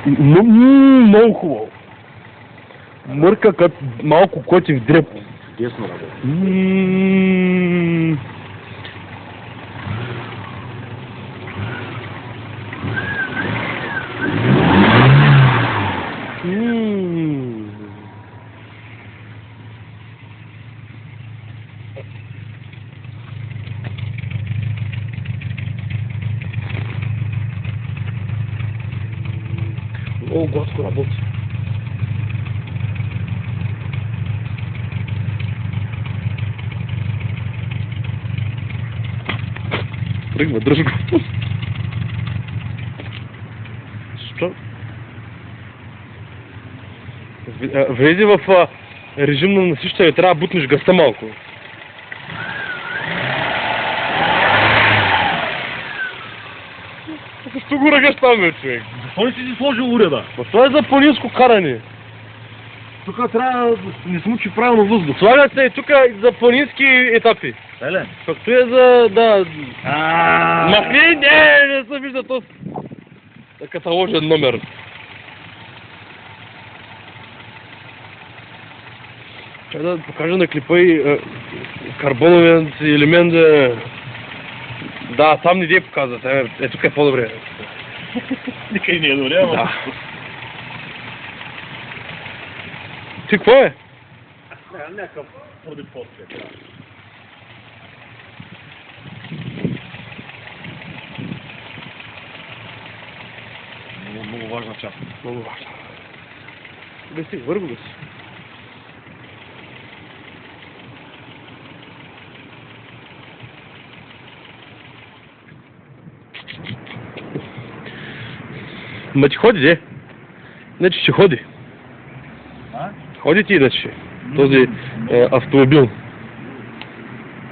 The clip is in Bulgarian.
Много хубаво. Мърка като малко котив дреб. Десно работи. Много готко работи. Тръгва, дръж го. Що? Влезе в режим на насищане, трябва да бутнеш гъста малко. Защо го ръгаш там, бе, човек? Защо не си сложил уреда? Това е за планинско каране. Тук трябва да не смучи правилно въздух. Слага се тук за планински етапи. Еле? Както е за... да... Аааа! Махни! Не се вижда то... каталожен номер. Трябва да покажа на клипа и карбоновият си елемент. Да, там не дей показват. Тук е по-добре. Никъде не е добре, ама... Да. Ти какво е? Някакъв продукт после. Много важна част. Много важно. Гаси, върго гаси. Ма ти ходи, де? Иначе ще ходи. А? Ходи ти иначе. Този автомобил.